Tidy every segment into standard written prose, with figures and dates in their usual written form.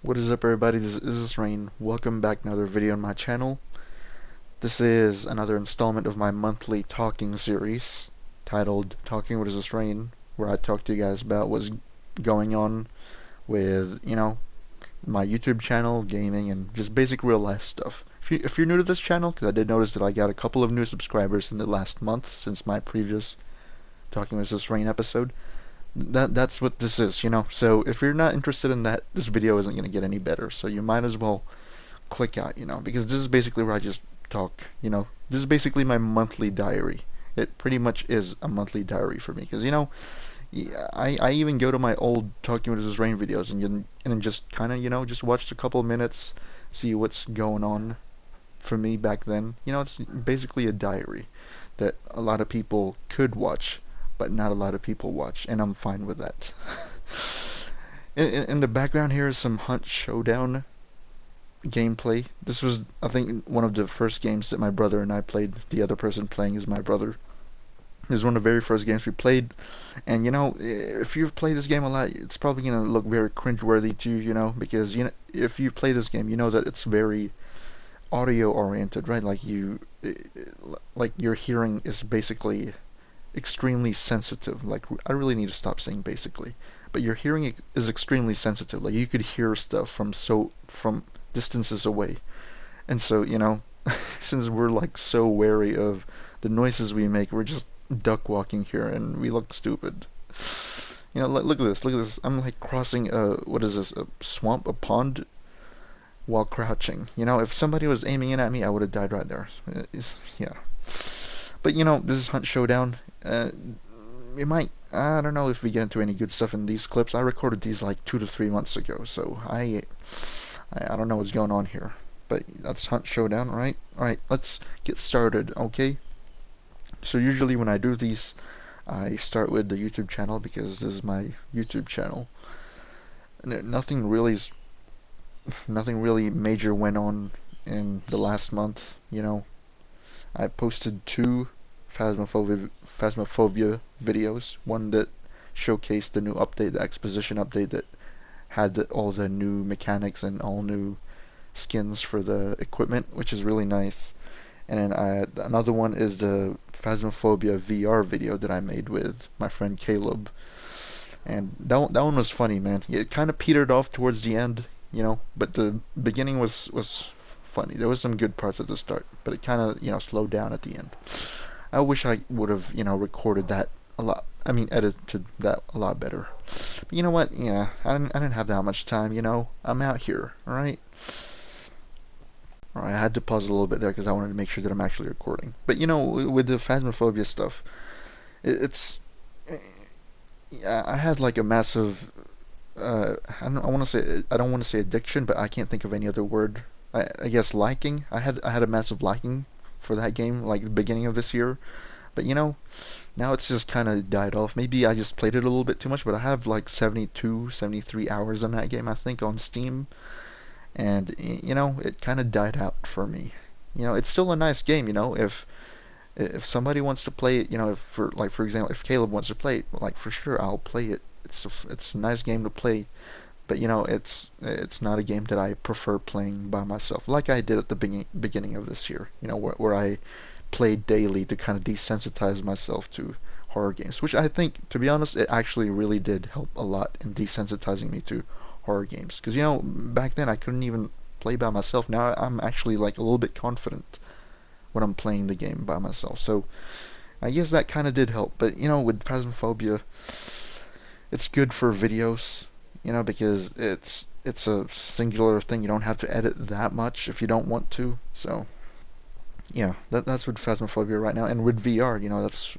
What is up, everybody? This is Rain. Welcome back to another video on my channel. This is another installment of my monthly talking series titled Talking What Is This Rain, where I talk to you guys about what's going on with, my YouTube channel, gaming, and just basic real life stuff. If you're new to this channel, because I did notice that I got a couple of new subscribers in the last month since my previous Talking What Is This Rain episode, that's what this is. So if you're not interested in that, this video isn't going to get any better. So you might as well click out, because this is basically where I just talk. This is basically my monthly diary. It pretty much is a monthly diary for me, because I even go to my old Talking with This Rain videos and just kind of just watched a couple of minutes, see what's going on for me back then. It's basically a diary that a lot of people could watch, but not a lot of people watch, and I'm fine with that. In the background here is some Hunt Showdown gameplay. This was, I think, one of the first games that my brother and I played. The other person playing is my brother. This is one of the very first games we played, and if you've played this game a lot, it's probably gonna look very cringeworthy to you, because if you play this game, you know that it's very audio oriented, right? Like your hearing is basically extremely sensitive. Like, I really need to stop saying basically, but your hearing is extremely sensitive. Like, you could hear stuff from distances away, and so since we're like so wary of the noises we make, we're just duck walking here, and we look stupid. Look at this. Look at this. I'm like crossing what is this? A swamp, a pond, while crouching. If somebody was aiming in at me, I would have died right there. Yeah. But this is Hunt Showdown. We might. I don't know if we get into any good stuff in these clips. I recorded these like 2 to 3 months ago, so I don't know what's going on here. But that's Hunt Showdown, right? All right, let's get started, okay? So usually when I do these, I start with the YouTube channel because this is my YouTube channel. And nothing really major went on in the last month. I posted two Phasmophobia videos. One that showcased the new update, the exposition update that had all the new mechanics and all new skins for the equipment, which is really nice. And then another one is the Phasmophobia VR video that I made with my friend Caleb. And that one was funny, man. It kind of petered off towards the end, but the beginning was funny. There was some good parts at the start, but it kind of slowed down at the end. I wish I would have recorded that a lot. I mean, edited that a lot better. But you know what? Yeah, I didn't have that much time. I'm out here. All right. All right. I had to pause a little bit there because I wanted to make sure that I'm actually recording. But with the Phasmophobia stuff, it's yeah, I had like a massive. I don't want to say addiction, but I can't think of any other word. I guess liking. I had a massive liking for that game like the beginning of this year, but now it's just kind of died off. Maybe I just played it a little bit too much, but I have like 72, 73 hours on that game, I think, on Steam, and it kind of died out for me. It's still a nice game. If somebody wants to play it, if for example, if Caleb wants to play it, like, for sure I'll play it. It's a nice game to play, but it's not a game that I prefer playing by myself, like I did at the beginning of this year. Where I played daily to kind of desensitize myself to horror games, which I think, to be honest, it actually really did help a lot in desensitizing me to horror games. Because back then I couldn't even play by myself. Now I'm actually like a little bit confident when I'm playing the game by myself. So I guess that kind of did help. But with Phasmophobia, it's good for videos, because it's a singular thing. You don't have to edit that much if you don't want to. So yeah, that's with Phasmophobia right now. And with VR,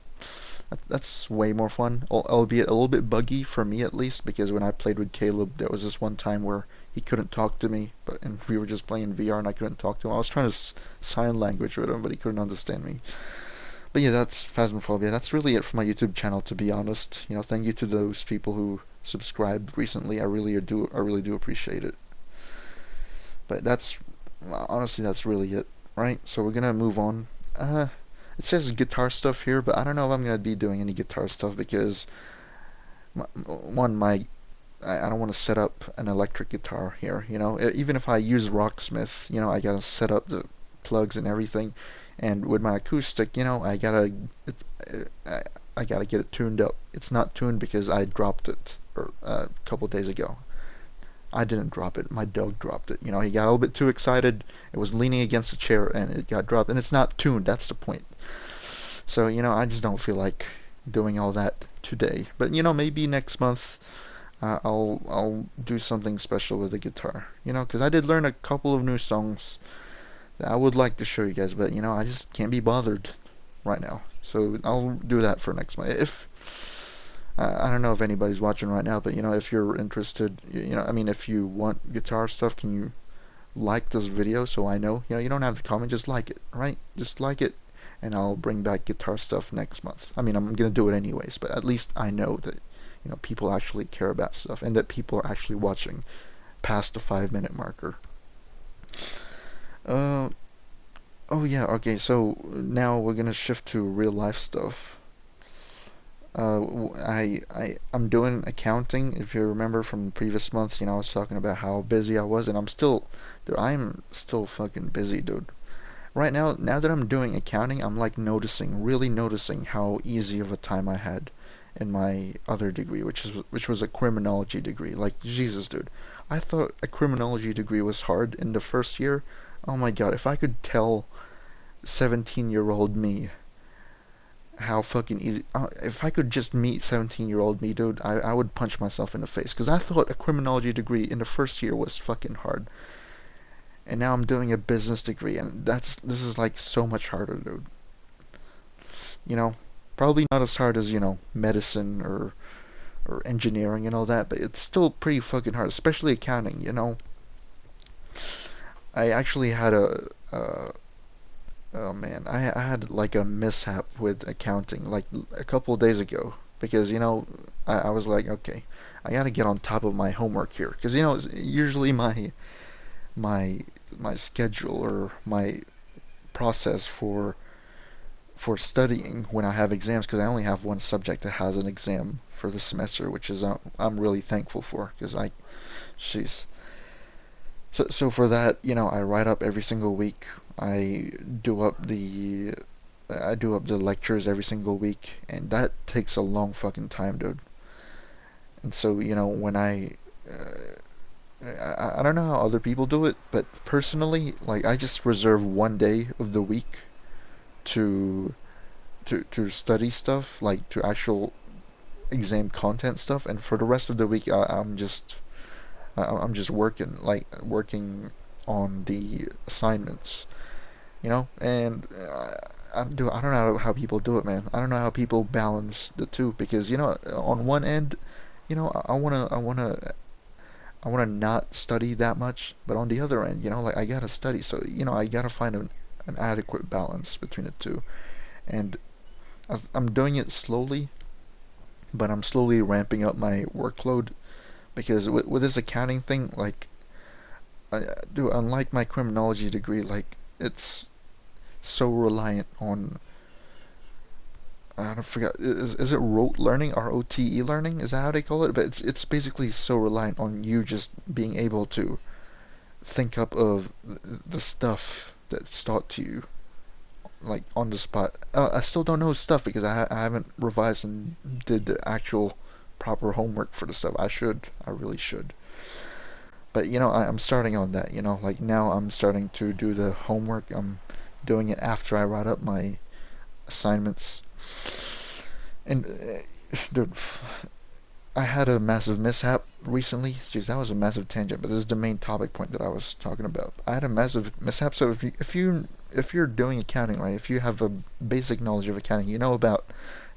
that's way more fun, albeit a little bit buggy for me, at least, because when I played with Caleb, there was this one time where he couldn't talk to me, and we were just playing VR and I couldn't talk to him. I was trying to sign language with him, but he couldn't understand me. But yeah, that's Phasmophobia. That's really it for my YouTube channel, to be honest. Thank you to those people who subscribed recently. I really do appreciate it. But honestly, that's really it, right? So we're gonna move on. It says guitar stuff here, but I don't know if I'm gonna be doing any guitar stuff because my I don't want to set up an electric guitar here, you know. Even if I use Rocksmith, you know, I gotta set up the plugs and everything. And with my acoustic, you know, I gotta get it tuned up. It's not tuned because I dropped it a couple days ago. I didn't drop it. My dog dropped it. You know, he got a little bit too excited. It was leaning against a chair and it got dropped. And it's not tuned. That's the point. So, you know, I just don't feel like doing all that today. But, you know, maybe next month I'll do something special with the guitar. You know, because I did learn a couple of new songs that I would like to show you guys. But, you know, I just can't be bothered right now. So I'll do that for next month. If I don't know if anybody's watching right now, but you know, if you're interested, you know, I mean, if you want guitar stuff, can you like this video so I know? You know, you don't have to comment, just like it, right? Just like it, and I'll bring back guitar stuff next month. I mean, I'm gonna do it anyways, but at least I know that, you know, people actually care about stuff and that people are actually watching past the 5 minute marker. Uh, oh yeah, okay, so now we're gonna shift to real life stuff. I'm doing accounting. If you remember from the previous month, you know, I was talking about how busy I was, and dude, I'm still fucking busy, dude. Right now, now that I'm doing accounting, I'm like really noticing how easy of a time I had in my other degree, which was a criminology degree. Like, Jesus, dude. I thought a criminology degree was hard in the first year. Oh my God, if I could tell 17-year-old me how fucking easy. If I could just meet 17-year-old me, dude, I would punch myself in the face. Because I thought a criminology degree in the first year was fucking hard. And now I'm doing a business degree, and this is like so much harder, dude. You know, probably not as hard as, you know, medicine or engineering and all that, but it's still pretty fucking hard, especially accounting, you know. I actually had oh man, I had like a mishap with accounting like a couple of days ago because you know I was like, okay, I gotta get on top of my homework here because you know it's usually my my schedule or my process for studying when I have exams because I only have one subject that has an exam for the semester, which is I'm really thankful for because jeez. So for that, you know, I write up every single week. I do up the I do up the lectures every single week, and that takes a long fucking time, dude. And so, you know, when I don't know how other people do it, but personally, like I just reserve one day of the week to to study stuff, like to actual exam content stuff, and for the rest of the week, I'm just working, like working on the assignments, you know, and I don't know how people do it, man. I don't know how people balance the two because you know, on one end, you know, I wanna not study that much, but on the other end, you know, like I gotta study, so you know, I gotta find an adequate balance between the two, and I'm doing it slowly, but I'm slowly ramping up my workload because with this accounting thing, like, dude, unlike my criminology degree, like it's so reliant on I don't forget is it rote learning, ROTE learning? Is that how they call it? But it's basically so reliant on you just being able to think up of the stuff that's taught to you like on the spot. I still don't know stuff because I haven't revised and did the actual proper homework for the stuff. I should. I really should. But you know, I'm starting on that. You know, like now I'm starting to do the homework. I'm doing it after I write up my assignments. And dude, I had a massive mishap recently. Jeez, that was a massive tangent, but this is the main topic point that I was talking about. I had a massive mishap. So if you're doing accounting, right? If you have a basic knowledge of accounting, you know about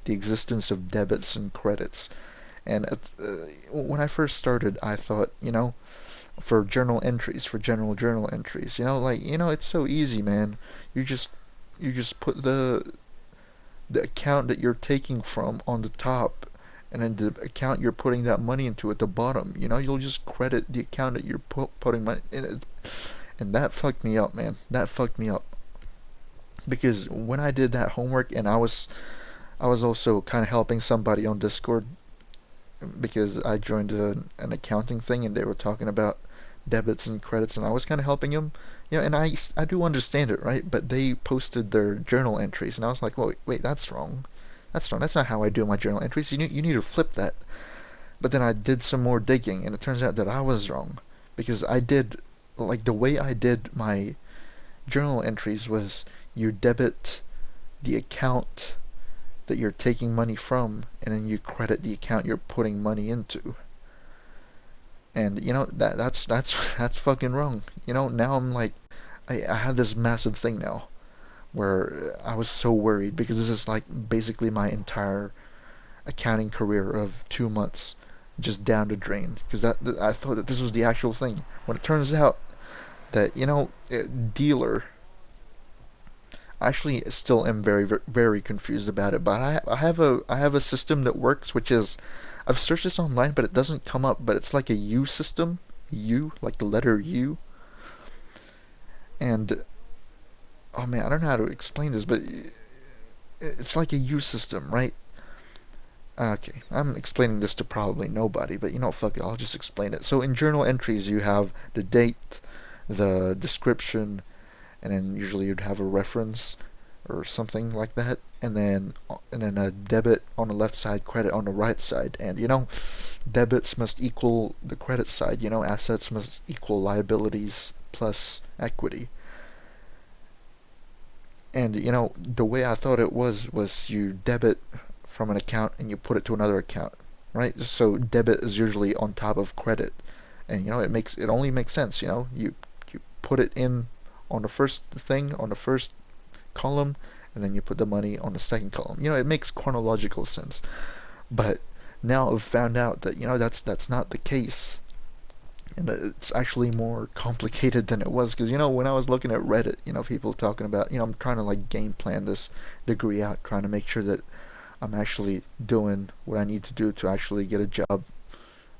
the existence of debits and credits. And when I first started, I thought, you know, for journal entries, for general journal entries, you know, like, you know, it's so easy, man. You just put the account that you're taking from on the top, and then the account you're putting that money into at the bottom. You know, you'll just credit the account that you're putting money in, and that fucked me up, man. That fucked me up because when I did that homework, and I was also kind of helping somebody on Discord because I joined an accounting thing and they were talking about debits and credits, and I was kind of helping them, and I do understand it, right? But they posted their journal entries, and I was like, well, wait, that's wrong. That's wrong. That's not how I do my journal entries. You need to flip that. But then I did some more digging, and it turns out that I was wrong because I did like the way I did my journal entries was you debit the account that you're taking money from, and then you credit the account you're putting money into. And that's that's fucking wrong. Now I'm like, I have this massive thing now where I was so worried because this is like basically my entire accounting career of 2 months just down the drain because I thought that this was the actual thing. When it turns out that dealer, I actually still am very confused about it. But I have a system that works, which is I've searched this online, but it doesn't come up. But it's like a U system, U like the letter U, and oh man, I don't know how to explain this, but it's like a U system, right? Okay, I'm explaining this to probably nobody, but fuck it, I'll just explain it. So in journal entries, you have the date, the description, and then usually you'd have a reference or something like that, and then a debit on the left side, credit on the right side, and debits must equal the credit side. Assets must equal liabilities plus equity. And the way I thought it was you debit from an account and you put it to another account, right? So debit is usually on top of credit, and it only makes sense. You put it in on the first thing on the first column, and then you put the money on the second column. It makes chronological sense. But now I've found out that that's not the case, and it's actually more complicated than it was because when I was looking at Reddit, people talking about I'm trying to like game plan this degree out, trying to make sure that I'm actually doing what I need to do to actually get a job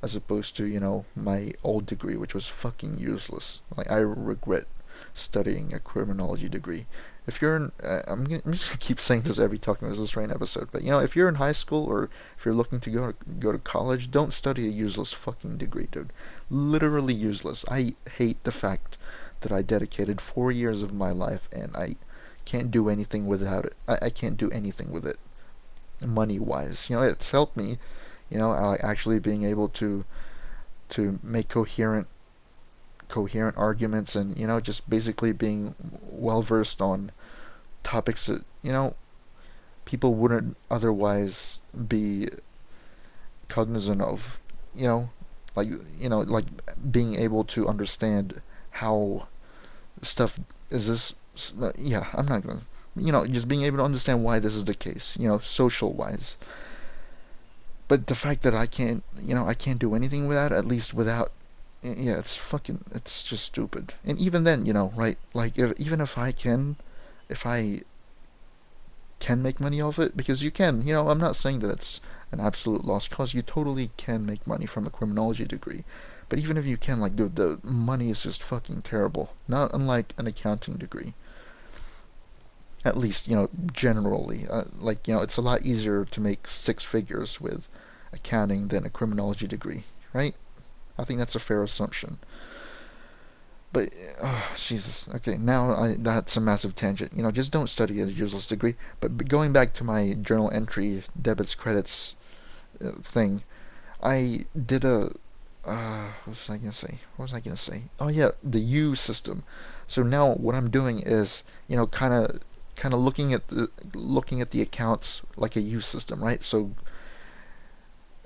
as opposed to my old degree, which was fucking useless. Like I regret studying a criminology degree. If you're in, I'm just gonna keep saying this every Talking About This Rain episode, but if you're in high school or if you're looking to go to college, don't study a useless fucking degree, dude. Literally useless. I hate the fact that I dedicated 4 years of my life and I can't do anything without it. I can't do anything with it, money wise. It's helped me. Actually being able to make coherent arguments and just basically being well versed on topics that people wouldn't otherwise be cognizant of you know like being able to understand how stuff is this yeah, I'm not gonna just being able to understand why this is the case, social wise. But the fact that I can't do anything without, at least without, yeah, it's just stupid. And even then, right, like even if I can make money off it, because you can, I'm not saying that it's an absolute lost cause. You totally can make money from a criminology degree. But even if you can, like, dude, the money is just fucking terrible. Not unlike an accounting degree. At least, generally. Like, it's a lot easier to make six figures with accounting than a criminology degree, right? I think that's a fair assumption. But, oh, Jesus. Okay, now that's a massive tangent. Just don't study a useless degree. But going back to my journal entry, debits, credits thing, I did what was I gonna say? What was I gonna say? Oh yeah, the U system. So now what I'm doing is, kind of looking at the accounts like a U system, right? So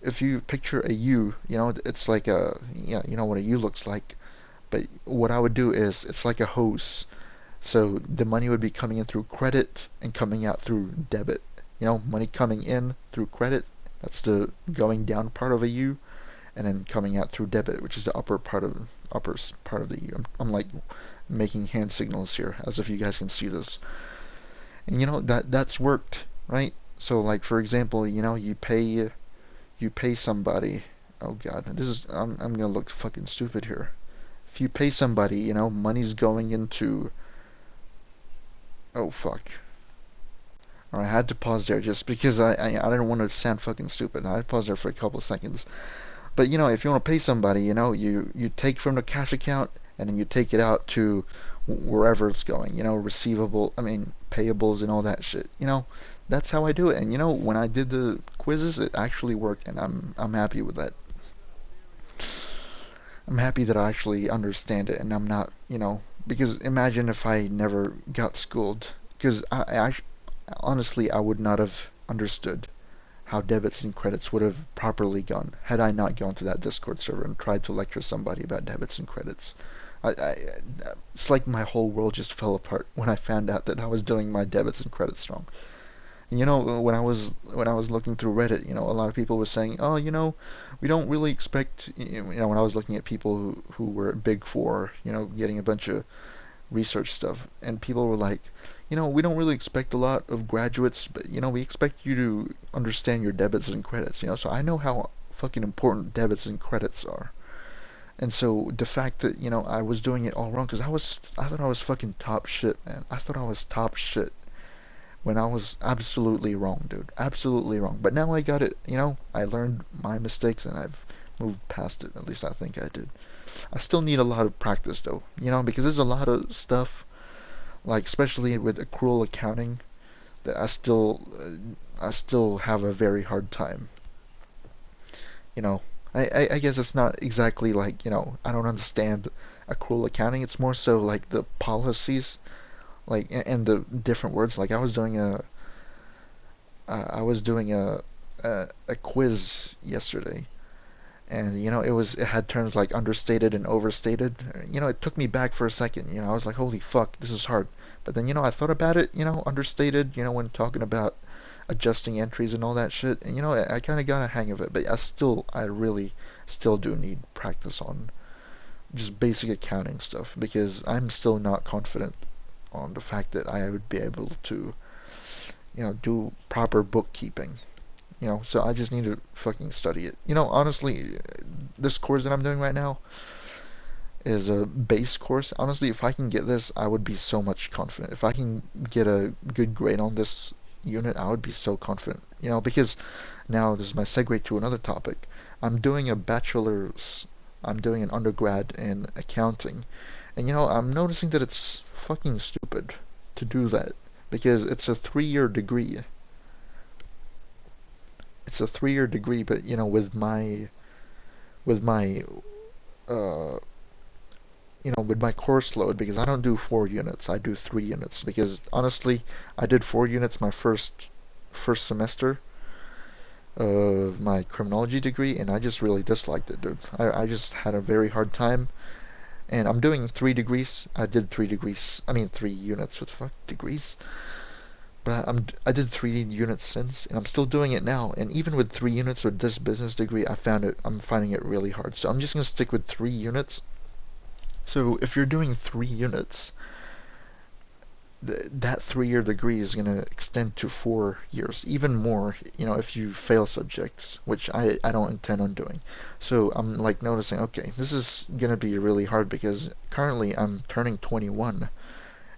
if you picture a U, it's like yeah, you know what a U looks like. But what I would do is it's like a hose. So the money would be coming in through credit and coming out through debit. Money coming in through credit, that's the going down part of a U, and then coming out through debit, which is the upper part of the U. I'm like making hand signals here, as if you guys can see this. And that's worked, right? So like for example, you pay somebody. Oh God, I'm gonna look fucking stupid here. If you pay somebody, money's going into. Oh fuck. or I had to pause there just because I didn't want to sound fucking stupid. I had to pause there for a couple of seconds. But if you want to pay somebody, you take from the cash account and then you take it out to wherever it's going. Receivable, I mean, payables and all that shit. That's how I do it. And when I did the quizzes, it actually worked, and I'm happy with that. I'm happy that I actually understand it, and I'm not, because imagine if I never got schooled, because honestly, I would not have understood how debits and credits would have properly gone had I not gone to that Discord server and tried to lecture somebody about debits and credits. It's like my whole world just fell apart when I found out that I was doing my debits and credits wrong. And when I was looking through Reddit, a lot of people were saying, "Oh, we don't really expect." When I was looking at people who were at Big Four, getting a bunch of research stuff, and people were like, we don't really expect a lot of graduates, but we expect you to understand your debits and credits. So I know how fucking important debits and credits are. And so the fact that I was doing it all wrong, because I thought I was fucking top shit, man. I thought I was top shit when I was absolutely wrong, dude. Absolutely wrong. But now I got it. I learned my mistakes and I've moved past it. At least I think I did. I still need a lot of practice though, because there's a lot of stuff, like especially with accrual accounting, that I still have a very hard time. You know, I guess it's not exactly like, I don't understand accrual accounting. It's more so like the policies, like and the different words. Like I was doing a quiz yesterday, and it had terms like understated and overstated. It took me back for a second. I was like, holy fuck, this is hard. But then I thought about it. Understated, when talking about adjusting entries and all that shit, and I kind of got a hang of it. But I really still do need practice on just basic accounting stuff, because I'm still not confident on the fact that I would be able to do proper bookkeeping. So I just need to fucking study it. Honestly, this course that I'm doing right now is a base course. Honestly, if I can get this, I would be so much confident. If I can get a good grade on this unit, I would be so confident. Because now this is my segue to another topic. I'm doing a bachelor's, I'm doing an undergrad in accounting. And I'm noticing that it's fucking stupid to do that, because it's a 3-year degree. It's a 3-year degree, but with my uh with my course load, because I don't do 4 units, I do 3 units, because honestly, I did 4 units my first semester of my criminology degree, and I just really disliked it, dude. I just had a very hard time, and I'm doing 3 degrees. I did 3 degrees. I mean 3 units. What the fuck, degrees? But I did 3 units since, and I'm still doing it now. And even with 3 units with this business degree, I'm finding it really hard. So I'm just gonna stick with 3 units. So if you're doing 3 units, that 3-year degree is gonna extend to 4 years, even more. If you fail subjects, which I don't intend on doing. So I'm like noticing, okay, this is gonna be really hard, because currently I'm turning 21.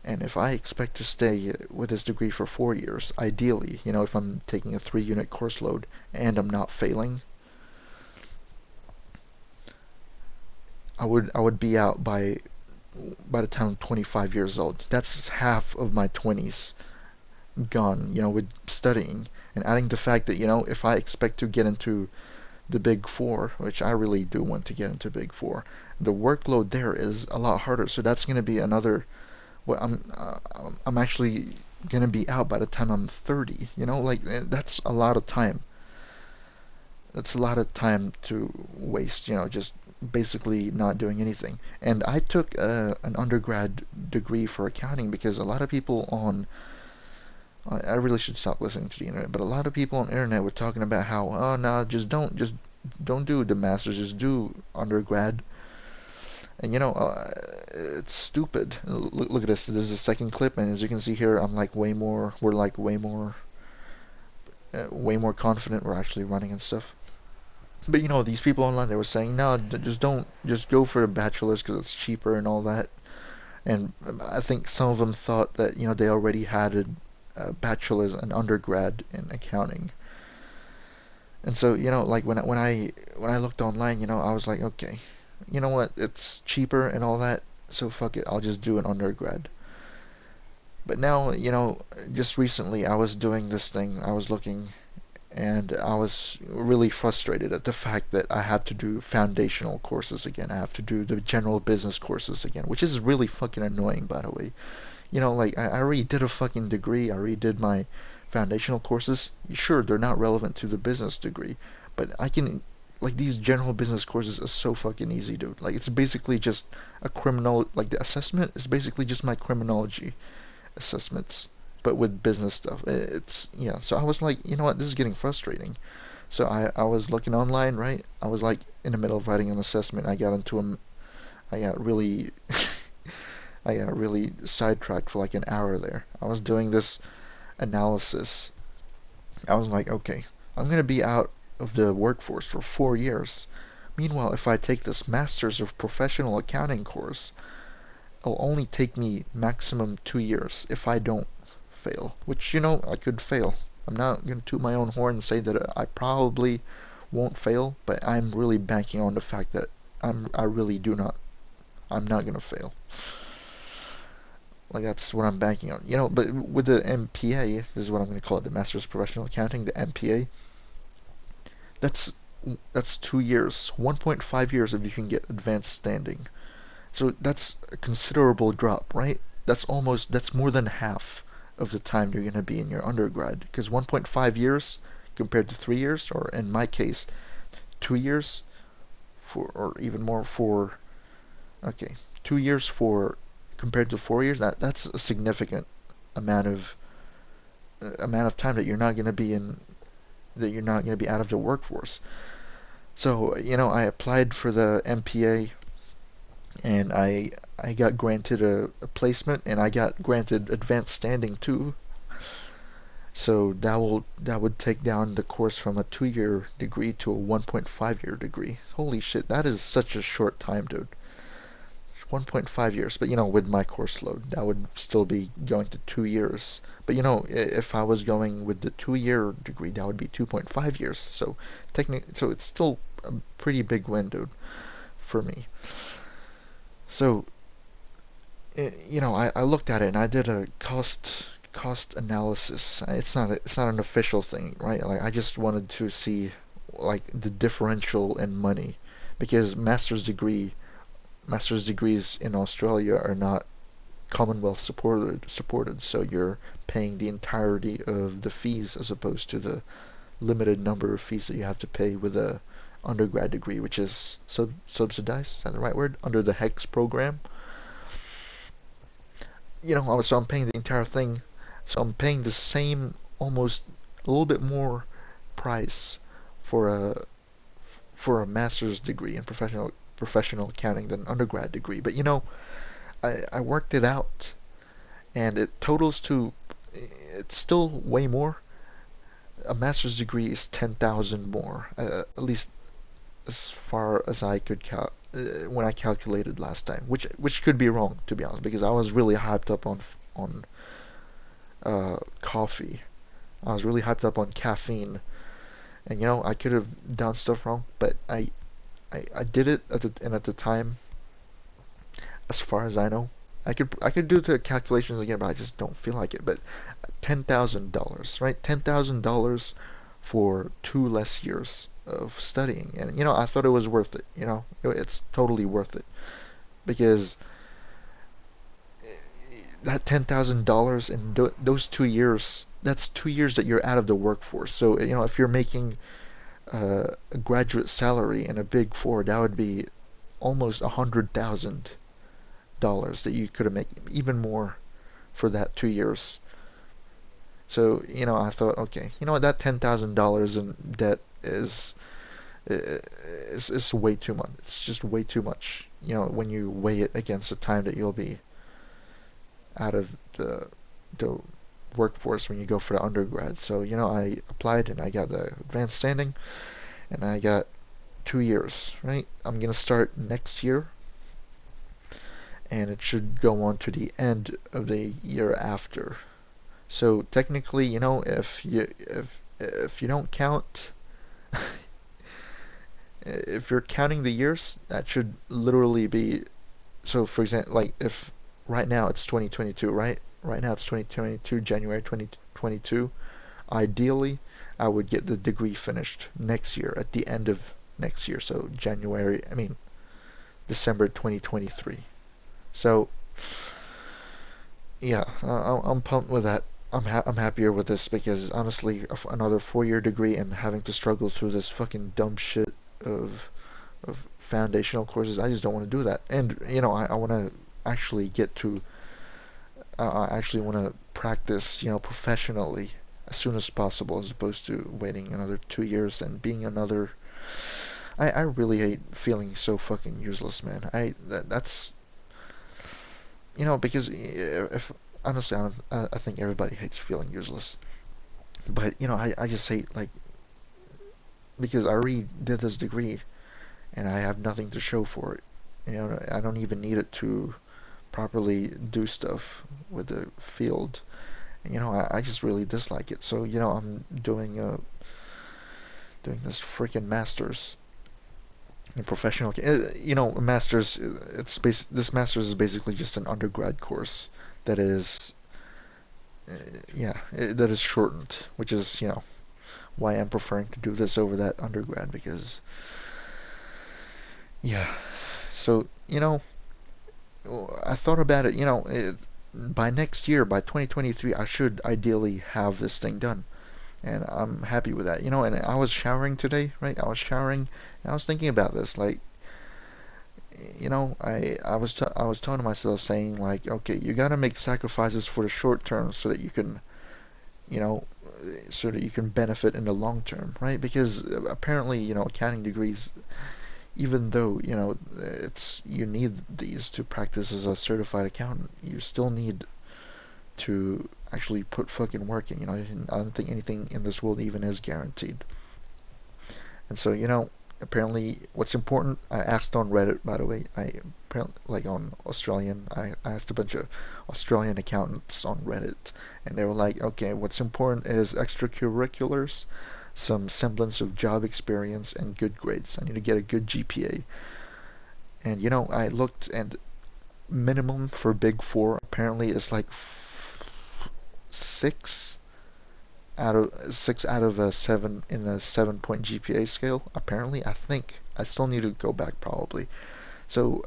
And if I expect to stay with this degree for 4 years, ideally, if I'm taking a 3-unit course load and I'm not failing, I would be out by the time I'm 25 years old. That's half of my 20s gone, with studying. And adding the fact that, if I expect to get into the Big Four, which I really do want to get into Big Four, the workload there is a lot harder. So that's going to be another. Well, I'm actually gonna be out by the time I'm 30. Like that's a lot of time. That's a lot of time to waste. Just basically not doing anything. And I took an undergrad degree for accounting, because a lot of people on I really should stop listening to the internet, but a lot of people on the internet were talking about how, oh no, just don't do the masters, just do undergrad. And it's stupid. Look at this. This is the second clip, and as you can see here, we're like way more confident. We're actually running and stuff. But these people online, they were saying, no, just go for a bachelor's because it's cheaper and all that. And I think some of them thought that they already had a bachelor's and undergrad in accounting. And so, like when I looked online, I was like, okay, you know what? It's cheaper and all that, so fuck it. I'll just do an undergrad. But now, just recently I was doing this thing. I was looking and I was really frustrated at the fact that I have to do foundational courses again. I have to do the general business courses again, which is really fucking annoying, by the way. Like I already did a fucking degree. I already did my foundational courses. Sure, they're not relevant to the business degree, but I can, like, these general business courses are so fucking easy, dude. Like, it's basically just a criminal, like, the assessment is basically just my criminology assessments, but with business stuff. It's, yeah. So I was like, you know what, this is getting frustrating. So I was looking online, right? I was like in the middle of writing an assessment. I got really I got really sidetracked for like an hour there. I was doing this analysis. I was like, okay, I'm gonna be out of the workforce for 4 years. Meanwhile, if I take this Masters of Professional Accounting course, it'll only take me maximum 2 years if I don't fail. Which, I could fail. I'm not gonna toot my own horn and say that I probably won't fail, but I'm really banking on the fact that I really do not. I'm not gonna fail. Like, that's what I'm banking on. But with the MPA, this is what I'm going to call it, the Master's of Professional Accounting, the MPA, that's that's 2 years, 1.5 years if you can get advanced standing. So that's a considerable drop, right? That's more than half of the time you're going to be in your undergrad. Because 1.5 years compared to 3 years, or in my case, 2 years or even more okay, 2 years compared to 4 years, that's a significant amount of time that you're not going to be out of the workforce. So, I applied for the MPA and I got granted a placement and I got granted advanced standing too. So that would take down the course from a 2 year degree to a 1.5 year degree. Holy shit, that is such a short time, dude. 1.5 years, but with my course load, that would still be going to 2 years. But if I was going with the 2 year degree, that would be 2.5 years. So so it's still a pretty big win, dude, for me. So I looked at it and I did a cost analysis. It's not an official thing, right? Like, I just wanted to see like the differential in money because master's degrees in Australia are not Commonwealth supported, so you're paying the entirety of the fees as opposed to the limited number of fees that you have to pay with a undergrad degree, which is subsidized. Is that the right word? Under the HEX program. So I'm paying the entire thing. So I'm paying the same, almost a little bit more price for a master's degree in professional accounting than an undergrad degree. But I worked it out, and it totals to, it's still way more. A master's degree is 10,000 more, at least as far as I could when I calculated last time, which could be wrong, to be honest, because I was really hyped up on coffee. I was really hyped up on caffeine, and I could have done stuff wrong, but I did it at the time, as far as I know. I could do the calculations again, but I just don't feel like it. But $10,000, right? $10,000 for 2 less years of studying, and I thought it was worth it. It's totally worth it because that $10,000 in those 2 years, that's 2 years that you're out of the workforce. So if you're making a graduate salary in a Big Four, that would be almost $100,000 that you could have made, even more, for that 2 years. So I thought, okay, that $10,000 in debt is way too much. It's just way too much. When you weigh it against the time that you'll be out of the workforce when you go for the undergrad. So I applied and I got the advanced standing, and I got 2 years. Right, I'm gonna start next year, and it should go on to the end of the year after. So technically, if you don't count, if you're counting the years, that should literally be, so for example, like if right now it's 2022, right? Right now it's 2022, January 2022. Ideally, I would get the degree finished next year, at the end of next year, so December 2023. So, yeah, I'm pumped with that. I'm happier with this because honestly, another 4 year degree and having to struggle through this fucking dumb shit of foundational courses, I just don't want to do that. And I want to actually get to I actually want to practice, professionally as soon as possible, as opposed to waiting another 2 years and being another. I really hate feeling so fucking useless, man. That's because if honestly, I think everybody hates feeling useless. But I just hate, like, because I already did this degree and I have nothing to show for it. I don't even need it to properly do stuff with the field. And, I just really dislike it. So I'm doing this freaking masters in professional. Masters. This masters is basically just an undergrad course that is, yeah, that is shortened, which is why I'm preferring to do this over that undergrad because, yeah. So I thought about it. By next year, by 2023, I should ideally have this thing done. And I'm happy with that. And I was showering today, right? I was showering and I was thinking about this. Like, I was telling myself, saying like, okay, you gotta make sacrifices for the short term so that you can, you know, so that you can benefit in the long term, right? Because apparently, accounting degrees, even though, it's you need these to practice as a certified accountant, you still need to actually put fucking work in. I don't think anything in this world even is guaranteed. And so, apparently what's important, I asked on Reddit, by the way, I apparently, like, on Australian, I asked a bunch of Australian accountants on Reddit, and they were like, okay, what's important is extracurriculars, some semblance of job experience, and good grades. I need to get a good GPA. And I looked, and minimum for Big Four apparently is like 6 6 out of a 7 in a 7-point GPA scale. Apparently, I think I still need to go back probably. So,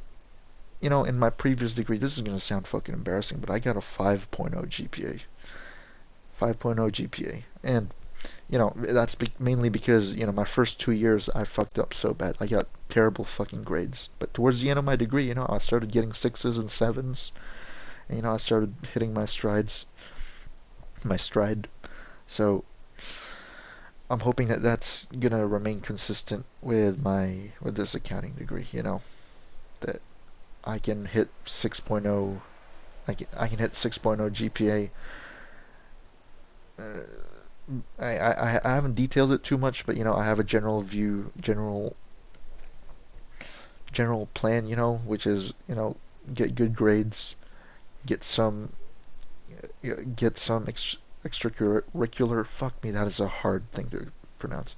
in my previous degree, this is gonna sound fucking embarrassing, but I got a 5.0 GPA. 5.0 GPA, and that's mainly because my first 2 years I fucked up so bad. I got terrible fucking grades. But towards the end of my degree, I started getting sixes and sevens, and I started hitting my stride. So I'm hoping that that's gonna remain consistent with this accounting degree. That I can hit 6.0. I can hit 6.0 GPA. Uh, I haven't detailed it too much, but I have a general plan, which is get good grades, get some get some extracurricular. Fuck me, that is a hard thing to pronounce.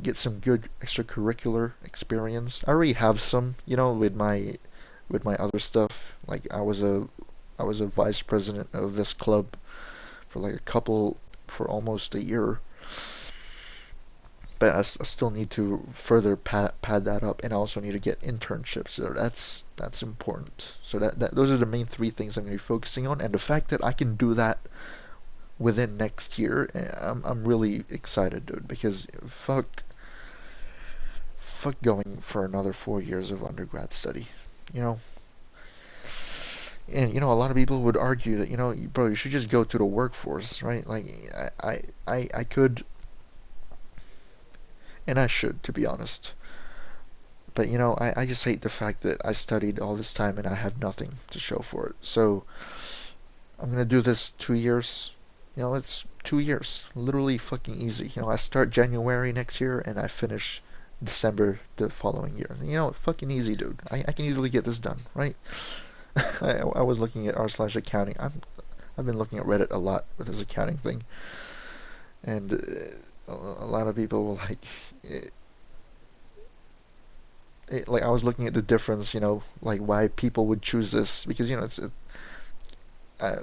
Get some good extracurricular experience. I already have some, with my other stuff. Like I was a vice president of this club for like a couple for almost a year. But I still need to further pad that up, and I also need to get internships. So that's important. So that those are the main three things I'm going to be focusing on, and the fact that I can do that within next year, I'm really excited, dude. Because fuck going for another 4 years of undergrad study, you know. And a lot of people would argue that bro, you should just go to the workforce, right? Like I could, and I should, to be honest. But I just hate the fact that I studied all this time and I have nothing to show for it. So I'm gonna do this 2 years. It's 2 years, literally fucking easy. I start January next year and I finish December the following year. Fucking easy, dude. I can easily get this done, right? I was looking at r/accounting. I've been looking at Reddit a lot with this accounting thing, and a lot of people were like, like I was looking at the difference, like why people would choose this because it's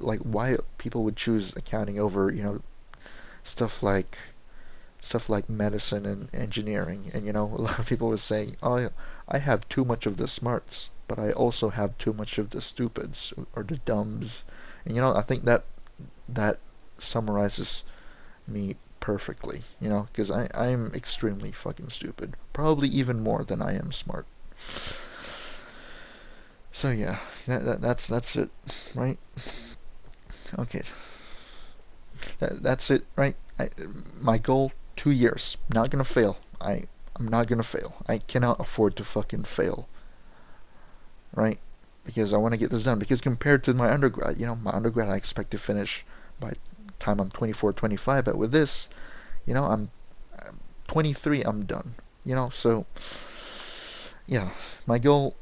like why people would choose accounting over stuff like stuff like medicine and engineering. And a lot of people were saying, "Oh, I have too much of the smarts, but I also have too much of the stupids or the dumbs." And I think that summarizes me perfectly, because I'm extremely fucking stupid, probably even more than I am smart. So yeah, that's it, right? Okay, that's it, right? My goal, 2 years. Not gonna fail. I'm not gonna fail. I cannot afford to fucking fail, right? Because I want to get this done. Because compared to my undergrad, my undergrad I expect to finish by the time I'm 24, 25. But with this, I'm 23. I'm done. So yeah, my goal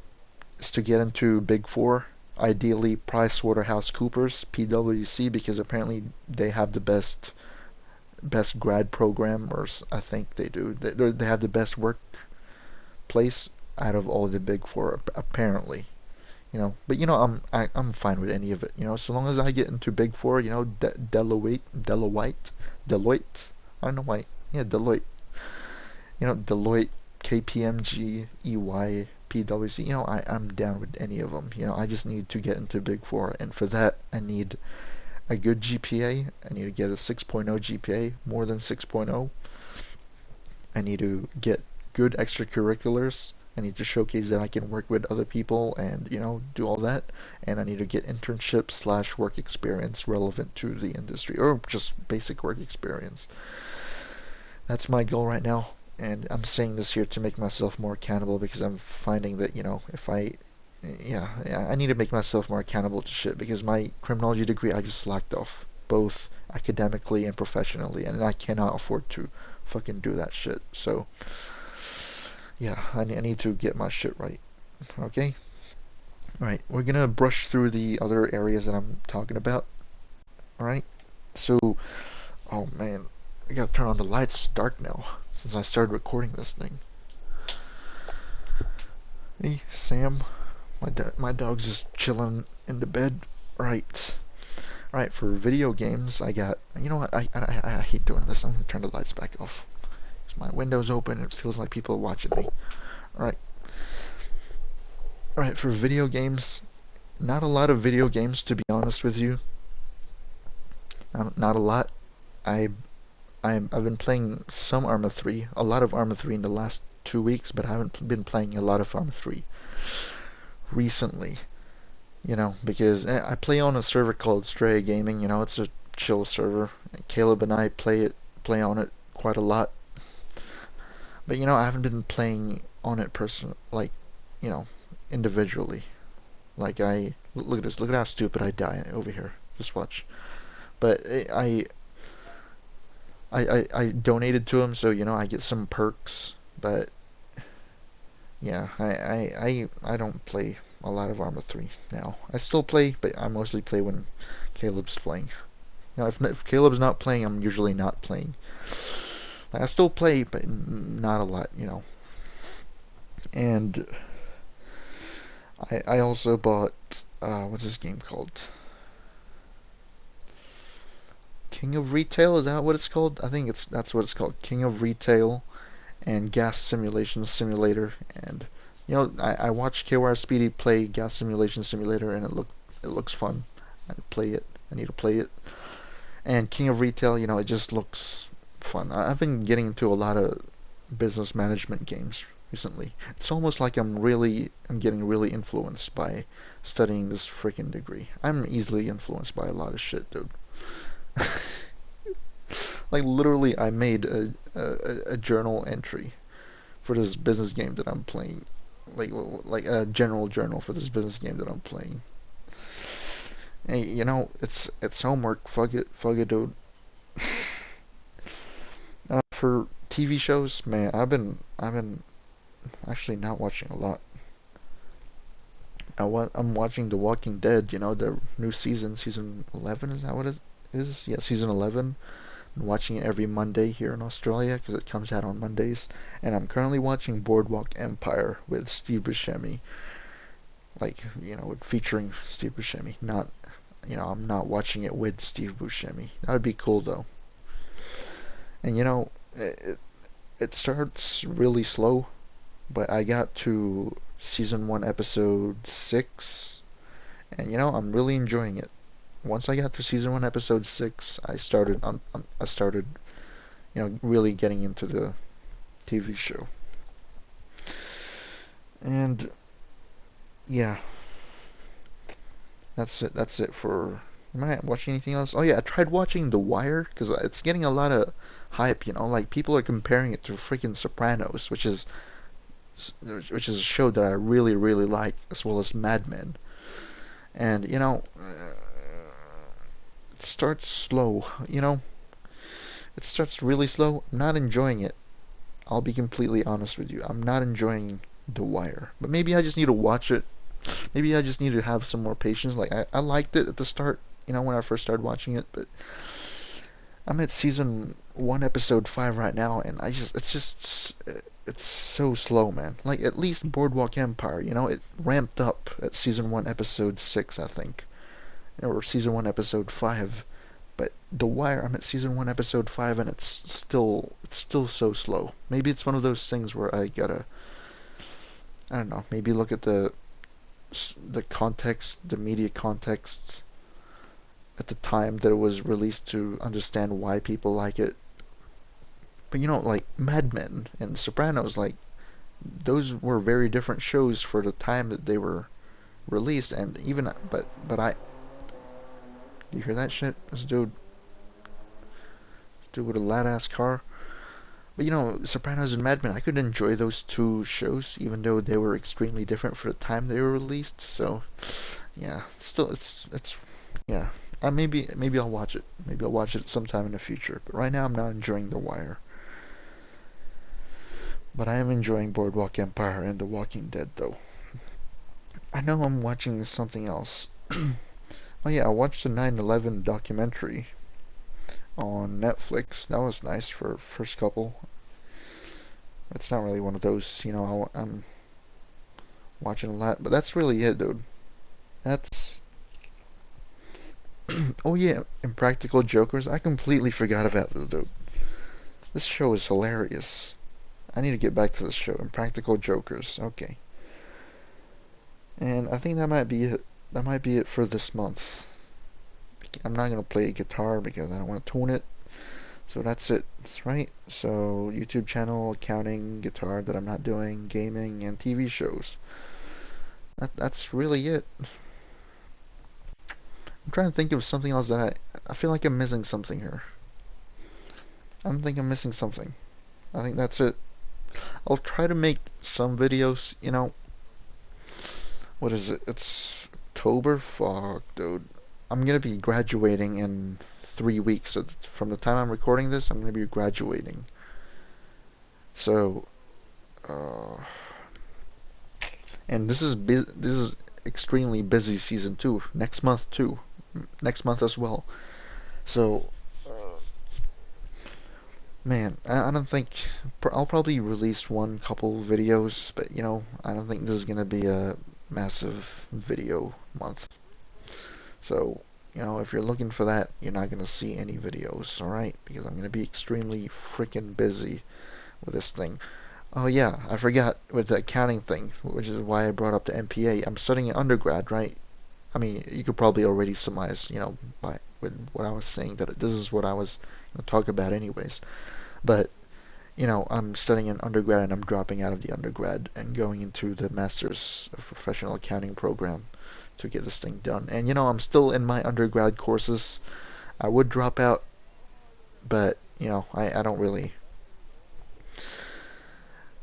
is to get into Big Four. Ideally, PricewaterhouseCoopers, PwC, because apparently they have the best grad program, or I think they do. They have the best workplace out of all the Big Four, apparently. But I'm fine with any of it. So long as I get into Big Four, Deloitte. I don't know why. Yeah, Deloitte. Deloitte, KPMG, EY, PwC. I'm down with any of them. I just need to get into Big Four, and for that, I need a good GPA. I need to get a 6.0 GPA, more than 6.0. I need to get good extracurriculars. I need to showcase that I can work with other people and, do all that. And I need to get internship slash work experience relevant to the industry, or just basic work experience. That's my goal right now. And I'm saying this here to make myself more accountable because I'm finding that, if yeah, I need to make myself more accountable to shit because my criminology degree I just slacked off both academically and professionally, and I cannot afford to fucking do that shit. So yeah, I need to get my shit right. Okay? Alright, we're gonna brush through the other areas that I'm talking about. Alright? So, oh man, I gotta turn on the lights. It's dark now since I started recording this thing. Hey, Sam. My dog's just chilling in the bed. Right. Alright, for video games, I got... You know what? I hate doing this. I'm gonna turn the lights back off. My window's open. It feels like people are watching me. Alright. Alright, for video games, not a lot of video games, to be honest with you. Not a lot. I've been playing some Arma 3, a lot of Arma 3 in the last 2 weeks, but I haven't been playing a lot of Arma 3 recently. Because I play on a server called Stray Gaming. It's a chill server. Caleb and I play on it quite a lot. But I haven't been playing on it like, individually. Like look at this. Look at how stupid I die over here. Just watch. But I donated to him, so I get some perks. But yeah, I don't play a lot of Arma 3 now. I still play, but I mostly play when Caleb's playing. If Caleb's not playing, I'm usually not playing. Like, I still play, but not a lot, And I also bought what's this game called? King of Retail, is that what it's called? I think that's what it's called. King of Retail and Gas Simulation Simulator. And I watched KYR Speedy play Gas Simulation Simulator, and it looks fun. I need to play it. And King of Retail, it just looks fun. I've been getting into a lot of business management games recently. It's almost like I'm getting really influenced by studying this freaking degree. I'm easily influenced by a lot of shit, dude. Like literally, I made a journal entry for this business game that I'm playing, like a general journal for this business game that I'm playing. Hey, it's homework. Fuck it, dude. For TV shows, man, I've been actually not watching a lot. I'm watching The Walking Dead, the new season 11, is that what it is? Yeah, season 11. I'm watching it every Monday here in Australia because it comes out on Mondays. And I'm currently watching Boardwalk Empire with Steve Buscemi. Like, featuring Steve Buscemi. Not, I'm not watching it with Steve Buscemi. That would be cool though. And it starts really slow, but I got to season 1, episode 6, and I'm really enjoying it. Once I got to season 1, episode 6, I started, really getting into the TV show. And yeah, that's it for. Am I watching anything else? Oh yeah, I tried watching The Wire because it's getting a lot of hype. Like people are comparing it to freaking Sopranos, which is a show that I really really like, as well as Mad Men. And it starts slow. It starts really slow. I'm not enjoying it. I'll be completely honest with you. I'm not enjoying The Wire. But maybe I just need to watch it. Maybe I just need to have some more patience. Like I liked it at the start, when I first started watching it, but I'm at season 1, episode 5 right now, and it's so slow, man. Like at least Boardwalk Empire, it ramped up at season 1, episode 6, I think, or season 1, episode 5. But The Wire, I'm at season 1, episode 5, and it's still so slow. Maybe it's one of those things where I don't know, maybe look at the context, the media context at the time that it was released to understand why people like it. But like Mad Men and Sopranos, like those were very different shows for the time that they were released, and even but I do you hear that shit? This dude with a loud ass car. But Sopranos and Mad Men, I could enjoy those two shows even though they were extremely different for the time they were released. So yeah, still it's yeah. Maybe I'll watch it. Maybe I'll watch it sometime in the future. But right now I'm not enjoying The Wire. But I am enjoying Boardwalk Empire and The Walking Dead though. I know I'm watching something else. Oh yeah, I watched the 9/11 documentary on Netflix. That was nice for first couple. It's not really one of those, I'm watching a lot, but that's really it, dude. That's oh yeah, Impractical Jokers. I completely forgot about this, dude. This show is hilarious. I need to get back to this show, Impractical Jokers. Okay. And I think that might be it. That might be it for this month. I'm not gonna play guitar because I don't want to tune it. So that's it, right? So YouTube channel, accounting, guitar that I'm not doing, gaming, and TV shows. That's really it. I'm trying to think of something else that I feel like I'm missing something here. I don't think I'm missing something. I think that's it. I'll try to make some videos, what is it? It's October? Fuck, dude. I'm gonna be graduating in 3 weeks. From the time I'm recording this, I'm gonna be graduating. So, uh, and this is extremely busy season 2. Next month too. Next month as well. So, man, I don't think I'll probably release one couple videos, but I don't think this is gonna be a massive video month. So, if you're looking for that, you're not gonna see any videos, alright? Because I'm gonna be extremely freaking busy with this thing. Oh yeah, I forgot with the accounting thing, which is why I brought up the MPA. I'm studying undergrad, right? I mean, you could probably already surmise, by with what I was saying that this is what I was going to talk about anyways. But, I'm studying an undergrad and I'm dropping out of the undergrad and going into the Master's of Professional Accounting program to get this thing done. And, I'm still in my undergrad courses. I would drop out, but, I don't really.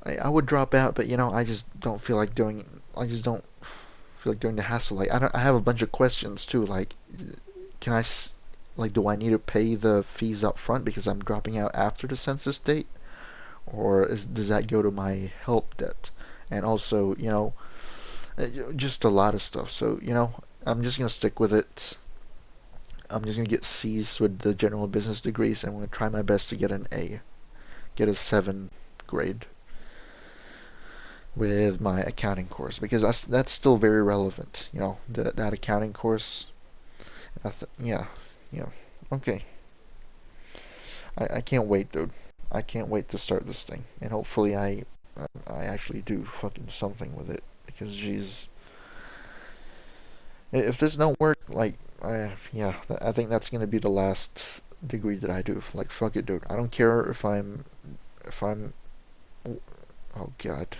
I would drop out, but, I just don't feel like doing. I just don't feel like doing the hassle. Like I have a bunch of questions too. Like, can like, do I need to pay the fees up front because I'm dropping out after the census date, or does that go to my help debt? And also, just a lot of stuff. So, I'm just gonna stick with it. I'm just gonna get C's with the general business degrees, and I'm gonna try my best to get an A, get a 7 grade with my accounting course because that's still very relevant. That accounting course. Yeah, yeah. Okay. I can't wait, dude. I can't wait to start this thing, and hopefully I actually do fucking something with it because geez, if this don't work, like, yeah, I think that's gonna be the last degree that I do. Like, fuck it, dude. I don't care if I'm. Oh God,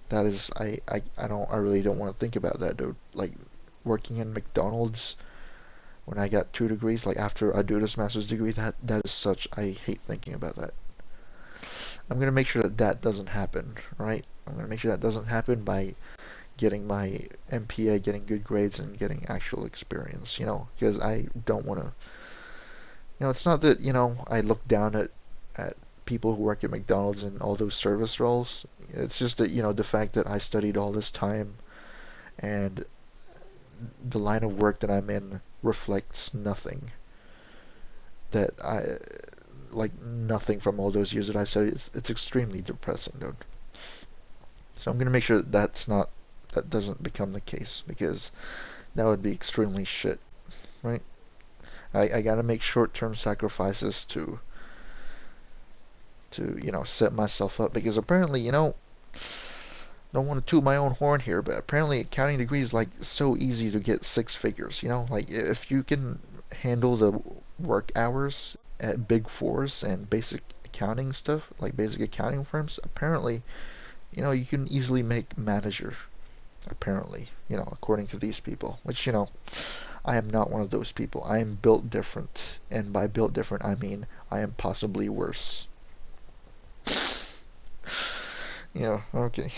that is I really don't want to think about that, dude. Like, working in McDonald's when I got 2 degrees, like after I do this master's degree, that is such. I hate thinking about that. I'm gonna make sure that that doesn't happen, right? I'm gonna make sure that doesn't happen by getting my MPA, getting good grades, and getting actual experience, because I don't want to, it's not that, I look down at people who work at McDonald's and all those service roles. It's just that, the fact that I studied all this time and the line of work that I'm in reflects nothing that like nothing from all those years that I studied. It's extremely depressing, dude. So I'm gonna make sure that that doesn't become the case because that would be extremely shit, right? I gotta make short-term sacrifices to set myself up because apparently don't want to toot my own horn here, but apparently accounting degree is like so easy to get 6 figures. Like if you can handle the work hours at big fours and basic accounting stuff, like basic accounting firms, apparently you can easily make manager. Apparently, according to these people, which I am not one of those people. I am built different, and by built different, I mean I am possibly worse. Yeah, okay.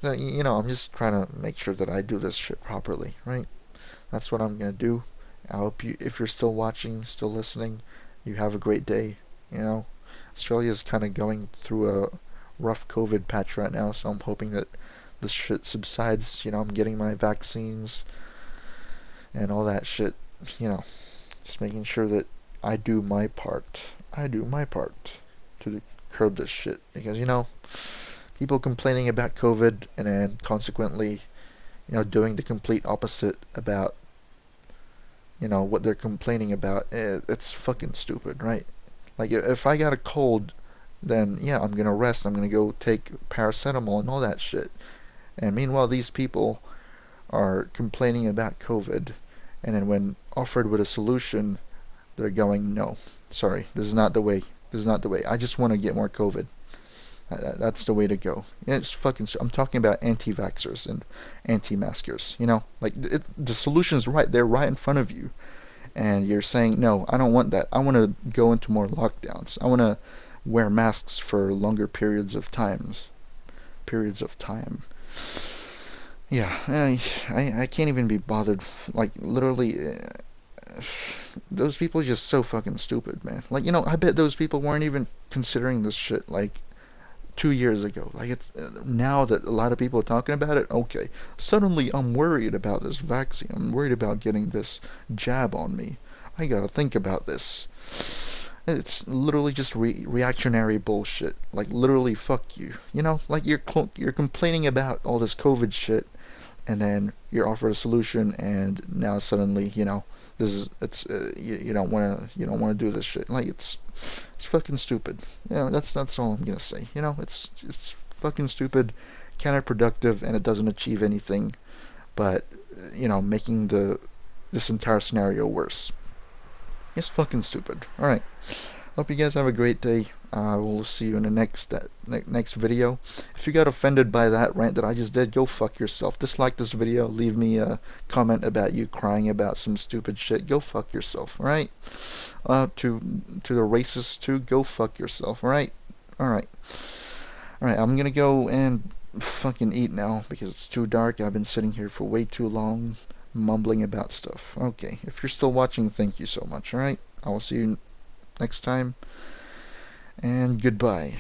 So, I'm just trying to make sure that I do this shit properly, right? That's what I'm gonna do. I hope you, if you're still watching, still listening, you have a great day. Australia is kind of going through a rough COVID patch right now, so I'm hoping that this shit subsides. I'm getting my vaccines and all that shit. Just making sure that I do my part. I do my part to curb this shit because people complaining about COVID and then consequently doing the complete opposite about what they're complaining about. It's fucking stupid, right? Like if I got a cold, then yeah, I'm gonna rest. I'm gonna go take paracetamol and all that shit. And meanwhile, these people are complaining about COVID, and then when offered with a solution, they're going, no, sorry, this is not the way. This is not the way. I just want to get more COVID. That's the way to go. It's fucking. I'm talking about anti-vaxxers and anti-maskers. Like the solution's right there, right in front of you, and you're saying, no, I don't want that. I want to go into more lockdowns. I want to wear masks for longer periods of time. Yeah, I can't even be bothered. Like, literally, those people are just so fucking stupid, man. Like, I bet those people weren't even considering this shit, like, 2 years ago. Like, it's now that a lot of people are talking about it, okay. Suddenly, I'm worried about this vaccine. I'm worried about getting this jab on me. I gotta think about this. It's literally just reactionary bullshit. Like, literally, fuck you. Like, you're complaining about all this COVID shit, and then you're offered a solution, and now suddenly, you don't want to do this shit. Like, it's fucking stupid. That's all I'm gonna say. It's fucking stupid, counterproductive, and it doesn't achieve anything, but making this entire scenario worse. It's fucking stupid. All right. Hope you guys have a great day. We'll see you in the next video. If you got offended by that rant that I just did, go fuck yourself. Dislike this video. Leave me a comment about you crying about some stupid shit. Go fuck yourself. All right. To the racists too, go fuck yourself. All right. All right. All right. I'm gonna go and fucking eat now because it's too dark. I've been sitting here for way too long, mumbling about stuff. Okay. If you're still watching, thank you so much. All right. I will see you next time, and goodbye.